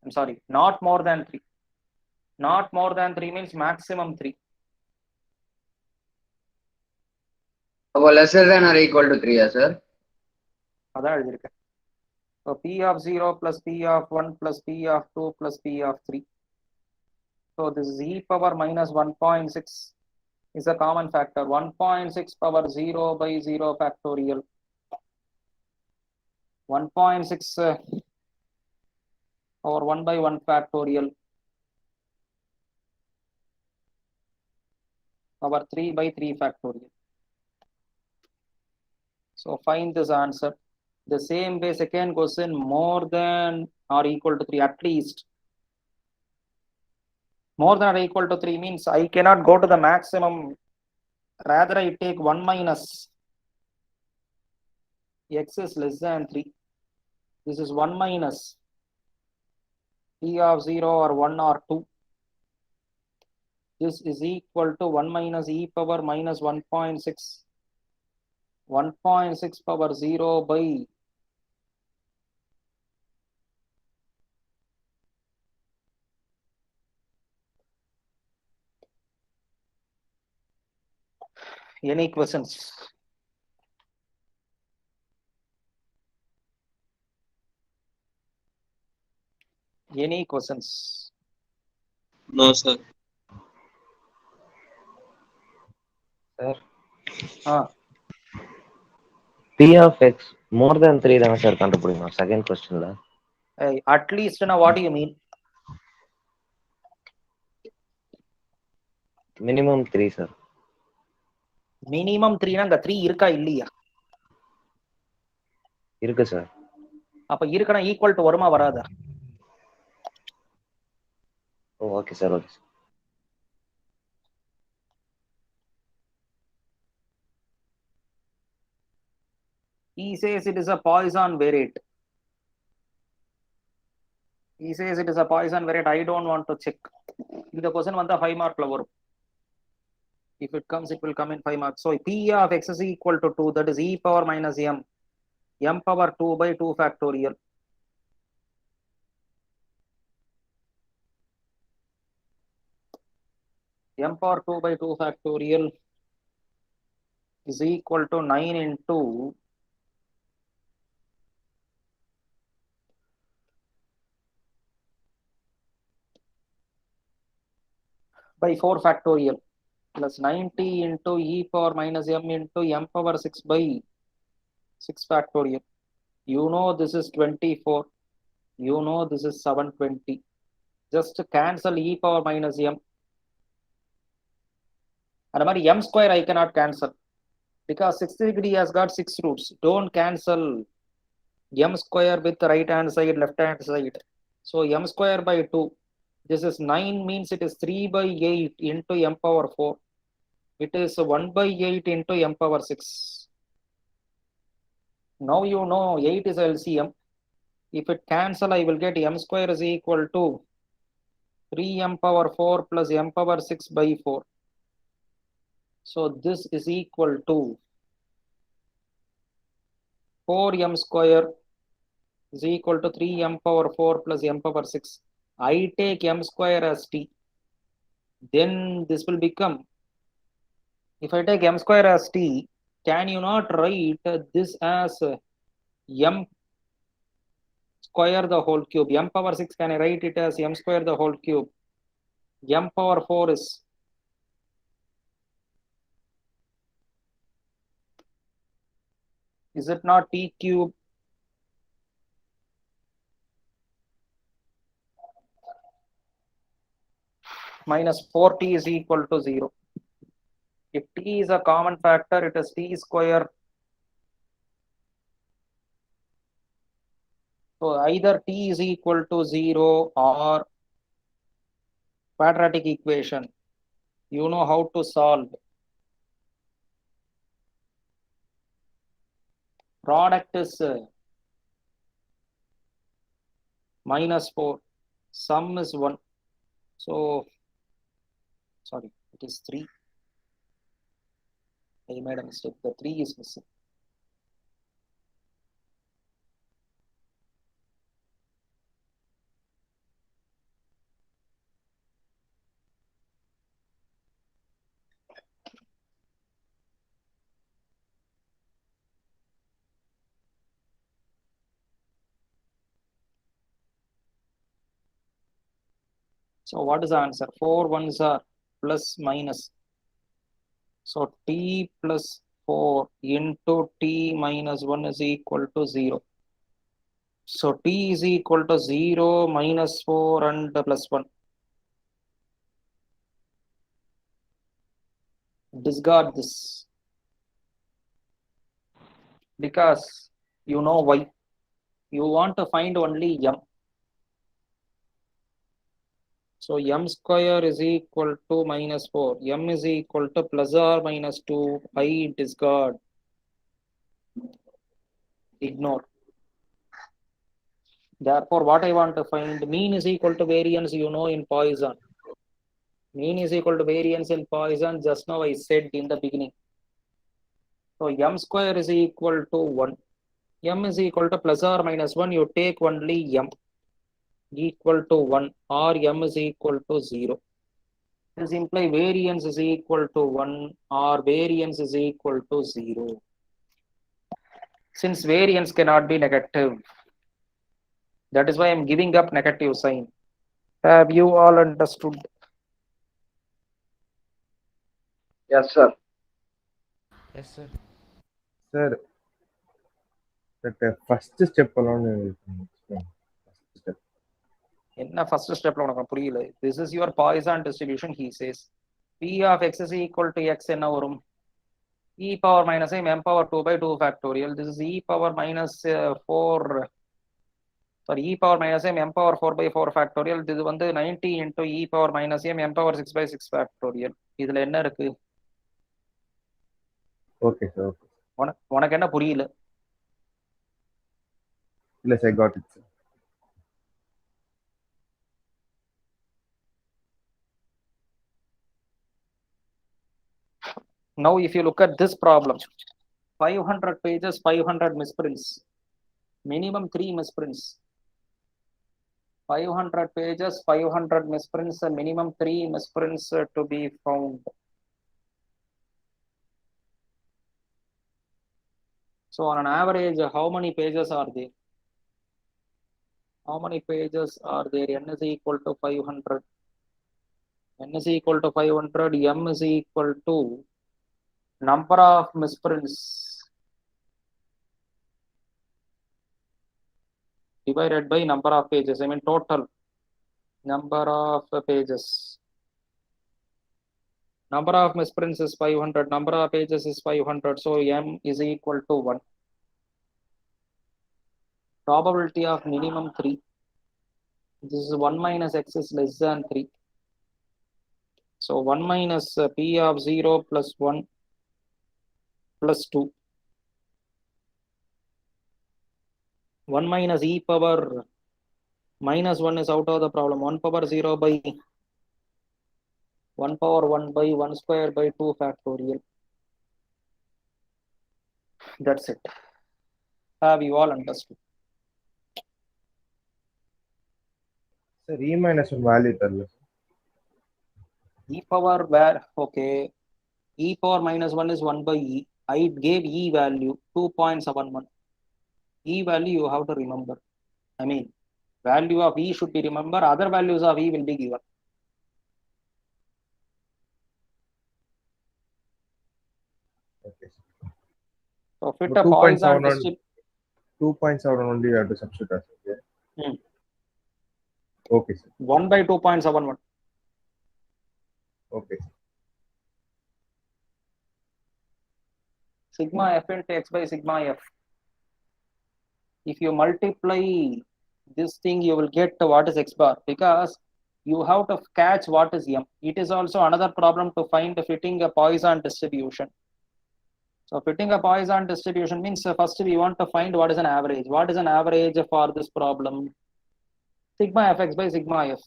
I'm sorry, not more than 3. Not more than 3 means maximum 3. Lesser than or equal to 3, sir? So p of 0 plus p of 1 plus p of 2 plus p of 3. So this is e power minus 1.6 is a common factor. 1.6 power 0 by 0 factorial. 1.6 power 1 by 1 factorial. Power 3 by 3 factorial. So find this answer. The same way, second question, more than or equal to 3 at least. More than or equal to 3 means I cannot go to the maximum. Rather, I take 1 minus x is less than 3. This is 1 minus p of 0 or 1 or 2. This is equal to 1 minus e power minus 1.6. 1.6 power 0 by any questions? Any questions? No, sir. Sir, Ah, P of X more than 3 தானே sir கண்டுபிடிக்கணும் second கொஸ்டின்ல. at least now what do you mean? Minimum 3 sir. Minimum 3 அங்க 3 இருக்கா இல்லையா? இருக்கு sir. அப்ப இருக்கனா equal to வருமா வராதா? Okay sir, okay sir. He says it is a Poisson variate. He says it is a Poisson variate. I don't want to check. இந்த question வந்தா 5 மார்க்ல வரும். If it comes, it will come in 5 marks. So P of x is equal to 2, that is e power minus m. M power 2 by 2 factorial. M power 2 by 2 factorial is equal to 9 into by 4 factorial plus 90 into e power minus m into m power 6 by 6 factorial. You know this is 24. You know this is 720. Just cancel e power minus m. And m square I cannot cancel because 60 degree has got 6 roots. Don't cancel m square with the right hand side, left hand side. So m square by 2. This is 9 means it is 3 by 8 into m power 4. It is 1 by 8 into m power 6. Now you know 8 is LCM. If it cancel, I will get m square is equal to 3m power 4 plus m power 6 by 4. So this is equal to 4m square is equal to 3m power 4 plus m power 6. I take m square as t. Then this will become, if I take m square as t, can you not write this as m square the whole cube? M power 6, can I write it as m square the whole cube? M power 4 is it not t cube? Minus 4t is equal to 0. If t is a common factor, it is t square. So either t is equal to 0 or quadratic equation. You know how to solve. Product is minus 4. Sum is 1. So, sorry, it is 3. I made a mistake. The 3 is missing. So what is the answer? 4 ones are plus minus. So t plus 4 into t minus 1 is equal to 0. So t is equal to 0, minus 4 and plus 1. Discard this. Because you know why. You want to find only m. So m square is equal to minus 4. M is equal to plus or minus 2. I discard. Ignore. Therefore, what I want to find, mean is equal to variance, you know, in Poisson. Mean is equal to variance in Poisson, just now I said in the beginning. So m square is equal to 1. M is equal to plus or minus 1, you take only m equal to 1 or m is equal to 0. This implies variance is equal to 1 or variance is equal to 0. Since variance cannot be negative, that is why I am giving up negative sign. Have you all understood? Yes, sir. Yes, sir. Sir, that first step alone is first step. என்ன first step உனக்கு புரியல. This is your Poisson distribution, he says. P of x is equal to x என்ன வரும்? E power minus m power 2 by 2 factorial. This is e power minus 4. Sorry, e power minus m power 4 by 4 factorial. This is வந்து 90 into e power minus m power 6 by 6 factorial. இதுல என்ன இருக்கு? Okay, sir. Okay. உனக்கு என்ன புரியல? Yes, I got it, sir. Now, if you look at this problem, 500 pages, 500 misprints, minimum 3 misprints. 500 pages, 500 misprints, minimum 3 misprints to be found. So, on an average, how many pages are there? How many pages are there? N is equal to 500. N is equal to 500. M is equal to number of misprints divided by number of pages. I mean total number of pages. Number of misprints is 500. Number of pages is 500. So M is equal to 1. Probability of minimum 3. This is 1 minus x is less than 3. So 1 minus P of 0 plus 1 plus 2. 1 minus e power minus 1 is out of the problem. 1 power 0 by 1 power 1 by 1 square by 2 factorial. That's it. Have you all understood? Sir, E minus 1 value tell. E power where? Okay. E power minus 1 is 1 by e. I gave e value 2.71. E value you have to remember. I mean, value of e should be remembered. Other values of e will be given. Okay, sir. So fit So a Poisson 2.7 distribution. 2.7 only you have to substitute as well. Hmm. Okay, sir. 1 by 2.71. Okay, sir. Sigma f into x by sigma f. If you multiply this thing, you will get what is x bar, because you have to catch what is m. It is also another problem to find fitting a Poisson distribution. So fitting a Poisson distribution means first we want to find what is an average. What is an average for this problem? Sigma fx by sigma f.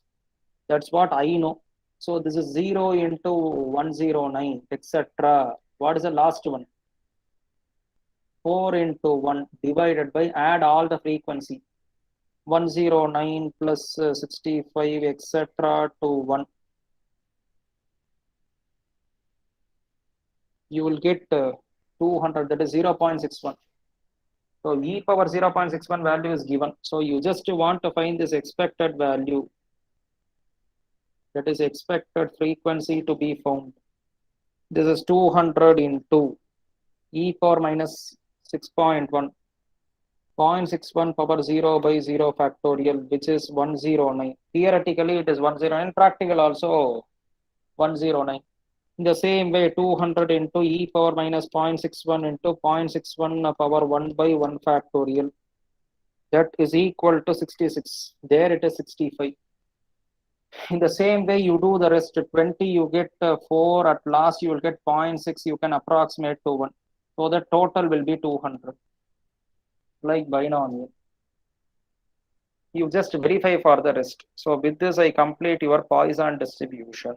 That's what I know. So this is 0 into 109, etc. What is the last one? 4 into 1 divided by, add all the frequency. 109 plus 65, etc. to 1. You will get 200, that is 0.61. So e power 0.61 value is given. So you just want to find this expected value. That is expected frequency to be found. This is 200 into e power minus 6.1. 0.61 power 0 by 0 factorial, which is 109. Theoretically, it is 109. Practical also 109. In the same way, 200 into e power minus 0.61 into 0.61 power 1 by 1 factorial. That is equal to 66. There it is 65. In the same way, you do the rest 20, you get 4, at last you will get 0.6, you can approximate to 1. So the total will be 200, like binomial. You just verify for the rest. So with this, I complete your Poisson distribution.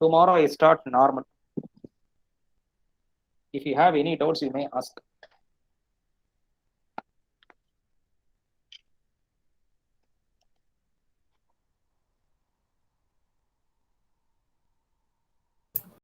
Tomorrow I start normal. If you have any doubts, you may ask.